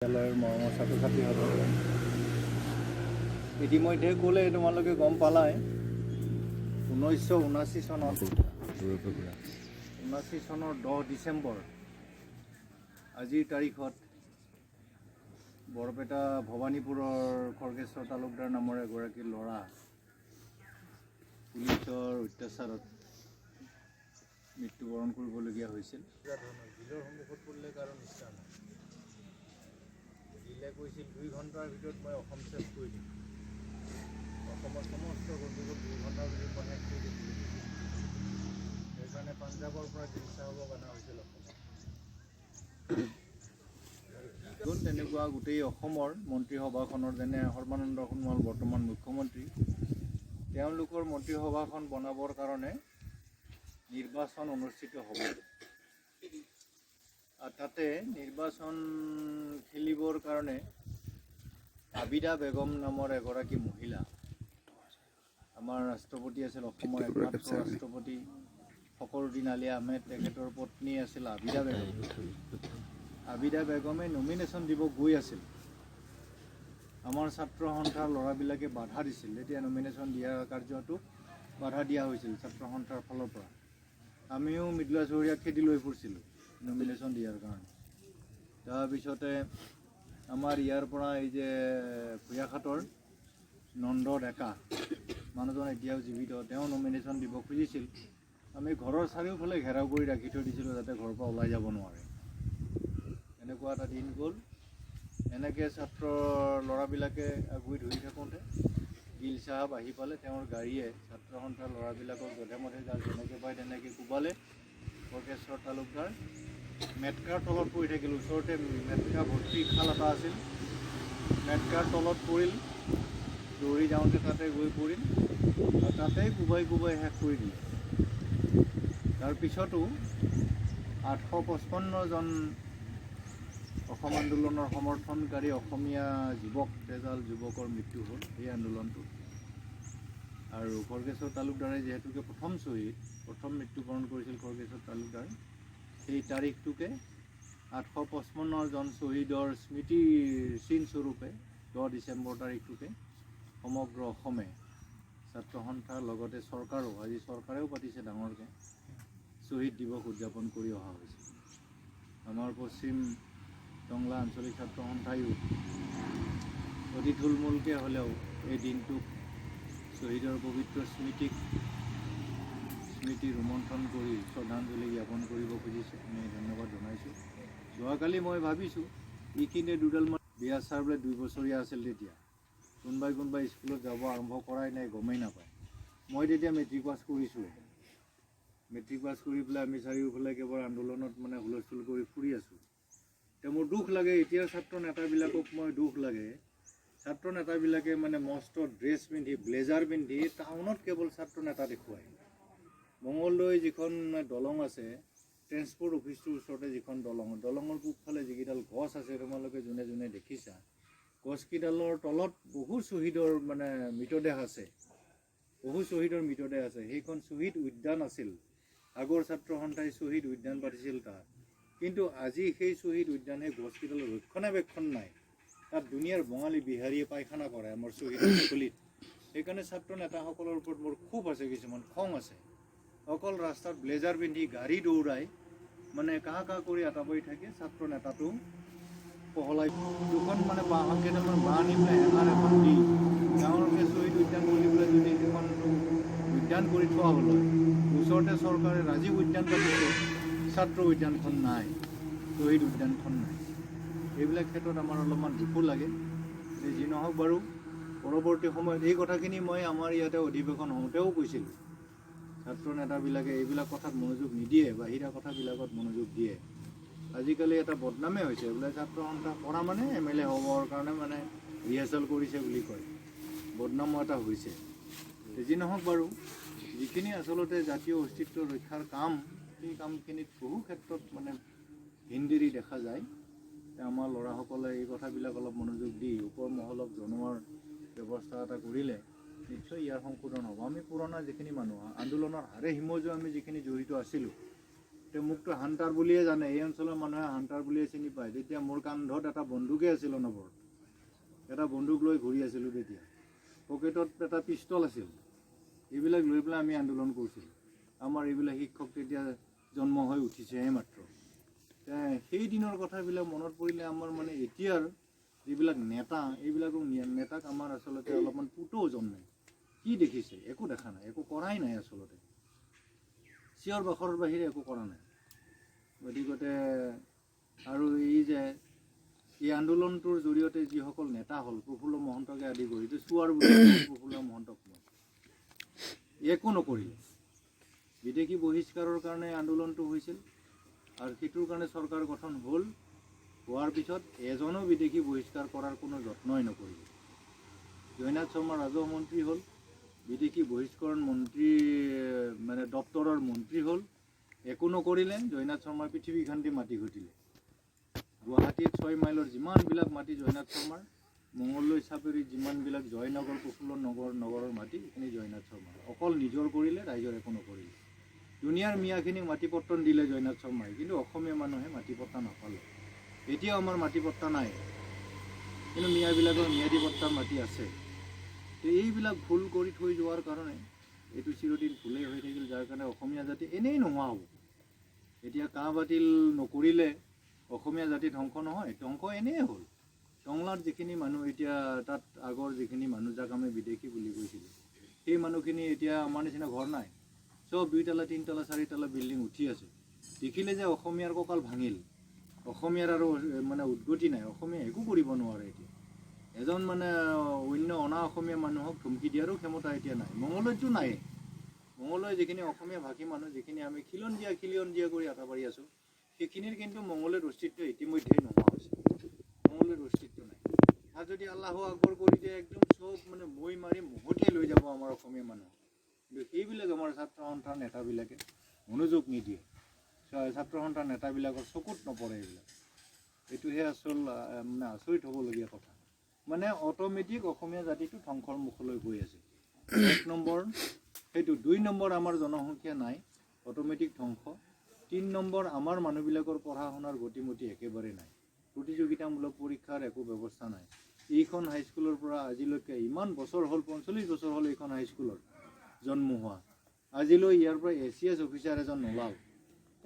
বিদ্যালয়ৰ মৰমৰ ছাত্ৰ ছাত্ৰীসকল, ইতিমধ্যে ক'লে তোমালোকে গম পালাই 1979 চনত 19 চনৰ 10 ডিচেম্বৰ আজিৰ তাৰিখত বৰপেটা ভৱানীপুৰৰ খৰ্গেশ্বৰ তালুকদাৰ নামৰ এগৰাকী ল'ৰা পুলিচৰ অত্যাচাৰত মৃত্যুবৰণ কৰিবলগীয়া হৈছিল। বিলৰ সন্মুখত পৰিলে কাৰো নিষ্ঠা নাই। দিলে কৈছিল 2 ঘণ্টাৰ ভিতৰত মই অসম শেষ কৰি দিম। অসমৰ সমস্ত গণ্ডগোল 2 ঘণ্টাৰ ভিতৰত মই শেষ কৰি দিম। সেইকাৰণে পাঞ্জাৱৰ পৰা দিল্লী চাহাবক অনা হৈছিল অসমত। তেনেকুৱা গোটেই অসমৰ মন্ত্ৰীসভাখনৰ, যেনে সৰ্বানন্দ সোণোৱাল বৰ্তমান মুখ্যমন্ত্ৰী, তেওঁলোকৰ মন্ত্ৰীসভাখন বনাবৰ কাৰণে নিৰ্বাচন অনুষ্ঠিত হ'ব। তাতে নিৰ্বাচন খেলিবৰ কাৰণে আবিদা বেগম নামৰ এগৰাকী মহিলা, আমাৰ ৰাষ্ট্ৰপতি আছিল অসমৰ একমাত্ৰ ৰাষ্ট্ৰপতি ফখৰুদ্দিন আলী আহমেদ, তেখেতৰ পত্নী আছিল আবিদা বেগম। আবিদা বেগমে নমিনেশ্যন দিব গৈ আছিল। আমাৰ ছাত্ৰ সন্থাৰ ল'ৰাবিলাকে বাধা দিছিল। এতিয়া নমিনেশ্যন দিয়া কাৰ্যটোক বাধা দিয়া হৈছিল ছাত্ৰ সন্থাৰ ফালৰ পৰা। আমিও মৃদুলা চহৰীয়াক খেদি লৈ ফুৰিছিলোঁ নমিনেশ্যন দিয়াৰ কাৰণে। তাৰপিছতে আমাৰ ইয়াৰ পৰা এই যে ভূঞাখাটৰ নন্দ ডেকা মানুহজন এতিয়াও জীৱিত, তেওঁ নমিনেশ্যন দিব খুজিছিল। আমি ঘৰৰ চাৰিওফালে ঘেৰাও কৰি ৰাখি থৈ দিছিলোঁ যাতে ঘৰৰ পৰা ওলাই যাব নোৱাৰে। এনেকুৱা এটা দিন গ'ল। এনেকৈ ছাত্ৰ ল'ৰাবিলাকে আগুৰি ধৰি থাকোঁতে গিল চাহাব আহি পালে। তেওঁৰ গাড়ীয়ে ছাত্ৰ সন্থাৰ ল'ৰাবিলাকক যধে মধে যাক যেনেকৈ পায় তেনেকৈ কোবালে। খৰ্গেশ্বৰ তালুকদাৰ মেটকাৰ তলত পৰি থাকিল। ওচৰতে মেটকা ভৰ্তি খাল এটা আছিল। মেটকাৰ তলত পৰিল, দৌৰি যাওঁতে তাতে গৈ পৰিল আৰু তাতেই কোবাই কোবাই শেষ কৰি দিলে। তাৰপিছতো 855জন অসম আন্দোলনৰ সমৰ্থনকাৰী অসমীয়া যুৱক, তেজাল যুৱকৰ মৃত্যু হ'ল এই আন্দোলনটোত। আৰু খৰ্গেশ্বৰ তালুকদাৰে যিহেতুকে প্ৰথম শ্বহীদ, প্ৰথম মৃত্যুবৰণ কৰিছিল খৰ্গেশ্বৰ তালুকদাৰ, সেই তাৰিখটোকে 855জন শ্বহীদৰ স্মৃতিৰ চিনস্বৰূপে 10 ডিচেম্বৰ তাৰিখটোকে সমগ্ৰ অসমে ছাত্ৰ সন্থাৰ লগতে চৰকাৰো, আজি চৰকাৰেও পাতিছে ডাঙৰকৈ, শ্বহীদ দিৱস উদযাপন কৰি অহা হৈছে। আমাৰ পশ্চিম টংলা আঞ্চলিক ছাত্ৰ সন্থায়ো অতি থুলমূলকৈ হ'লেও এই দিনটোক শ্বহীদৰ পবিত্ৰ স্মৃতি ৰোমন্থন কৰি শ্ৰদ্ধাঞ্জলি জ্ঞাপন কৰিব খুজিছে। আমি ধন্যবাদ জনাইছোঁ। যোৱাকালি মই ভাবিছোঁ এইখিনিতে দুডালমান বিয়া চাৰ বোলে 2 বছৰীয়া আছিল তেতিয়া। কোনোবাই স্কুলত যাব আৰম্ভ কৰাই নাই, গমেই নাপায়। মই তেতিয়া মেট্ৰিক পাছ কৰিছোঁহে। মেট্ৰিক পাছ কৰি পেলাই আমি চাৰিওফালে কেৱল আন্দোলনত হুলস্থুল কৰি ফুৰি আছোঁ। এতিয়া মোৰ দুখ লাগে, এতিয়াৰ ছাত্ৰ নেতাবিলাকক মই দুখ লাগে। ছাত্ৰ নেতাবিলাকে মস্ত ড্ৰেছ পিন্ধি, ব্লেজাৰ পিন্ধি টাউনত কেৱল ছাত্ৰ নেতা দেখুৱায়। মঙলদৈ যিখন দলং আছে, ট্ৰেন্সপৰ্ট অফিচটোৰ ওচৰতে যিখন দলঙৰ পূবফালে যিকেইডাল গছ আছে, তোমালোকে যোনে যোনে দেখিছা, গছকেইডালৰ তলত বহু শ্বহীদৰ মৃতদেহ আছে। বহু শ্বহীদৰ মৃতদেহ আছে। সেইখন শ্বহীদ উদ্যান আছিল। আগৰ ছাত্ৰ সন্থাই শ্বহীদ উদ্যান পাতিছিল তাত। কিন্তু আজি সেই শ্বহীদ উদ্যান, সেই গছকেইডালৰ ৰক্ষণাবেক্ষণ নাই। তাত দুনিয়াৰ বঙালী বিহাৰীয়ে পায়খানা কৰে আমাৰ শ্বহীদৰ স্থলীত। সেইকাৰণে ছাত্ৰ নেতাসকলৰ ওপৰত মোৰ ক্ষোভ আছে, কিছুমান খং আছে। অকল ৰাস্তাত ব্লেজাৰ পিন্ধি গাড়ী দৌৰাই কাহ কৰি আটাবাৰি থাকে। ছাত্ৰ নেতাটো পহলাই দুখন কেইটামান বাঁহ আনি পেলাই হেঙাৰ এখন দি ডাঙৰকৈ শ্বহীদ উদ্যান বুলি পেলাই যদি সেইখন উদ্যান কৰি থোৱা হ'ল হয়। ওচৰতে চৰকাৰে ৰাজীৱ উদ্যান পাতিছে, ছাত্ৰ উদ্যানখন নাই, শ্বহীদ উদ্যানখন নাই। এইবিলাক ক্ষেত্ৰত আমাৰ অলপমান দুখো লাগে। যি নহওক বাৰু, পৰৱৰ্তী সময়ত এই কথাখিনি মই আমাৰ ইয়াতে অধিৱেশন হওঁতেও কৈছিলোঁ। ছাত্ৰ নেতাবিলাকে এইবিলাক কথাত মনোযোগ নিদিয়ে, বাহিৰা কথাবিলাকত মনোযোগ দিয়ে। আজিকালি এটা বদনামে হৈছে, বোলে ছাত্ৰ সন্থা কৰা MLA হ'বৰ কাৰণে ৰিহাৰ্চেল কৰিছে বুলি কয়। বদনামো এটা হৈছে। যি নহওক বাৰু, যিখিনি আচলতে জাতীয় অস্তিত্ব ৰক্ষাৰ কাম, সেই কামখিনিত বহু ক্ষেত্ৰত হিনদিৰি দেখা যায়। আমাৰ ল'ৰাসকলে এই কথাবিলাক অলপ মনোযোগ দি ওপৰ মহলক জনোৱাৰ ব্যৱস্থা এটা কৰিলে নিশ্চয় ইয়াৰ সংশোধন হ'ব। আমি পুৰণা যিখিনি মানুহ, আন্দোলনৰ হাড়ে হিমজুৱে আমি যিখিনি জড়িত আছিলোঁ, মোকতো হাণ্টাৰ বুলিয়ে জানে, এই অঞ্চলৰ মানুহে হাণ্টাৰ বুলিয়ে চিনি পায়। তেতিয়া মোৰ কান্ধত এটা বন্দুকে আছিল, অনবৰত এটা বন্দুক লৈ ঘূৰি আছিলোঁ। তেতিয়া পকেটত এটা পিষ্টল আছিল। এইবিলাক লৈ পেলাই আমি আন্দোলন কৰিছিলোঁ। আমাৰ এইবিলাক শিক্ষক তেতিয়া জন্ম হৈ উঠিছেহে মাত্ৰ। সেই দিনৰ কথাবিলাক মনত পৰিলে আমাৰ মানে এতিয়াৰ যিবিলাক নেতা, এইবিলাকক নেতাক আমাৰ আচলতে অলপমান পুতৌ জন্মে। কি দেখিছে? একো দেখা নাই, একো কৰাই নাই। আচলতে চিঞৰ বাখৰৰ বাহিৰে একো কৰা নাই। গতিকে আৰু এই যে এই আন্দোলনটোৰ জৰিয়তে যিসকল নেতা হ'ল, প্ৰফুল্ল মহন্তকে আদি কৰি, চুৱাৰ বুলি প্ৰফুল্ল মহন্তক একো নকৰিলে। বিদেশী বহিষ্কাৰৰ কাৰণে আন্দোলনটো হৈছিল, আৰু সেইটোৰ কাৰণে চৰকাৰ গঠন হ'ল। হোৱাৰ পিছত এজনো বিদেশী বহিষ্কাৰ কৰাৰ কোনো যত্নই নকৰিলে। জয়নাথ শৰ্মা ৰাজহ মন্ত্ৰী হ'ল, বিদেশী বহিষ্কৰণ মন্ত্ৰী মানে দপ্তৰৰ মন্ত্ৰী হ'ল, একো নকৰিলে। জয়নাথ শৰ্মাৰ পৃথিৱীখনটি মাটি ঘটিলে। গুৱাহাটীত 6 মাইলৰ যিমানবিলাক মাটি জয়নাথ শৰ্মাৰ, মঙলদৈ চাপৰিত যিমানবিলাক জয়নগৰ প্ৰফুল্ল নগৰৰ মাটি, এইখিনি জয়নাথ শৰ্মাৰ। অকল নিজৰ কৰিলে, ৰাইজৰ একো নকৰিলে। দুনিয়াৰ মিয়াখিনিক মাটি পট্টন দিলে জয়নাথ শৰ্মাই, কিন্তু অসমীয়া মানুহে মাটি পট্টা নাপালে। এতিয়াও আমাৰ মাটি পট্টা নাই, কিন্তু মিয়াবিলাকৰ ম্যাদী পট্টাৰ মাটি আছে। এইবিলাক ভুল কৰি থৈ যোৱাৰ কাৰণে এইটো চিৰদিন ভুলেই হৈ থাকিল, যাৰ কাৰণে অসমীয়া জাতি এনেই নোহোৱা হ'ব। এতিয়া কাঁহ বাতিল নকৰিলে অসমীয়া জাতি ধ্বংস নহয়, ধ্বংস এনেই হ'ল। টংলাত যিখিনি মানুহ এতিয়া তাত আগৰ যিখিনি মানুহ, যাক আমি বিদেশী বুলি কৈছিলোঁ, সেই মানুহখিনি এতিয়া আমাৰ নিচিনা ঘৰ নাই। চব 2 তলা 3 তলা 4 তলা বিল্ডিং উঠি আছে। দেখিলে যে অসমীয়াৰ কঁকাল ভাঙিল, অসমীয়াৰ আৰু মানে উদ্গতি নাই, অসমীয়া একো কৰিব নোৱাৰে। এতিয়া এজন মানে অন্য অনা অসমীয়া মানুহক ধমকি দিয়াৰো ক্ষমতা এতিয়া নাই। মঙলদৈতো নাই। মঙলদৈ যিখিনি অসমীয়া ভাষী মানুহ, যিখিনি আমি খিলঞ্জীয়া কৰি আটা পাৰি আছোঁ, সেইখিনিৰ কিন্তু মঙলদৈৰ অস্তিত্ব ইতিমধ্যেই নোহোৱা হৈছে। মঙলদৈৰ অস্তিত্ব নাই। আৰু যদি আল্লাহু আকবৰ কৰি দিয়ে, একদম চব মানে মই মাৰি মহতিয়াই লৈ যাব আমাৰ অসমীয়া মানুহ। কিন্তু সেইবিলাক আমাৰ ছাত্ৰ সন্থাৰ নেতাবিলাকে মনোযোগ নিদিয়ে। ছাত্ৰ সন্থাৰ নেতাবিলাকৰ চকুত নপৰে এইবিলাক। এইটোহে আচল মানে আচৰিত হ'বলগীয়া কথা। মানে অট'মেটিক অসমীয়া জাতিটো ধ্বংসৰ মুখলৈ গৈ আছে। 1 নম্বৰ সেইটো। 2 নম্বৰ, আমাৰ জনসংখ্যা নাই, অট'মেটিক ধ্বংস। 3 নম্বৰ, আমাৰ মানুহবিলাকৰ পঢ়া শুনাৰ গতিমতি একেবাৰে নাই। প্ৰতিযোগিতামূলক পৰীক্ষাৰ একো ব্যৱস্থা নাই। এইখন হাইস্কুলৰ পৰা আজিলৈকে ইমান বছৰ হ'ল, 45 বছৰ হ'ল এইখন হাইস্কুলৰ জন্ম হোৱা। আজিলৈ ইয়াৰ পৰা ACS অফিচাৰ এজন নোলাল।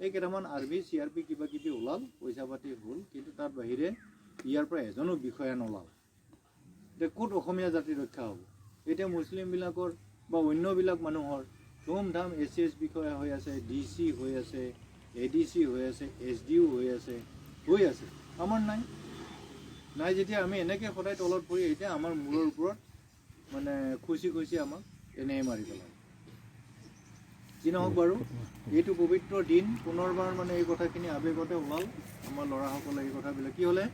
এই কেইটামান আৰ্মি CRP কিবা কিবি ওলাল, পইচা পাতি হ'ল, কিন্তু তাৰ বাহিৰে ইয়াৰ পৰা এজনো বিষয়া নোলাল। এতিয়া ক'ত অসমীয়া জাতি ৰক্ষা হ'ব? এতিয়া মুছলিমবিলাকৰ বা অন্যবিলাক মানুহৰ ধুমধাম ACS বিষয়া হৈ আছে, DC হৈ আছে, ADC হৈ আছে, SDO হৈ আছে। আমাৰ নাই। যেতিয়া আমি এনেকৈ সদায় তলত পৰি, এতিয়া আমাৰ মূৰৰ ওপৰত মানে খুচি আমাক এনেই মাৰি পেলায়। যি নহওক বাৰু, এইটো পবিত্ৰ দিন পুনৰবাৰ মানে এই কথাখিনি আৱেগতে ওলাল। আমাৰ ল'ৰাসকলে এই কথাবিলাক কি হ'লে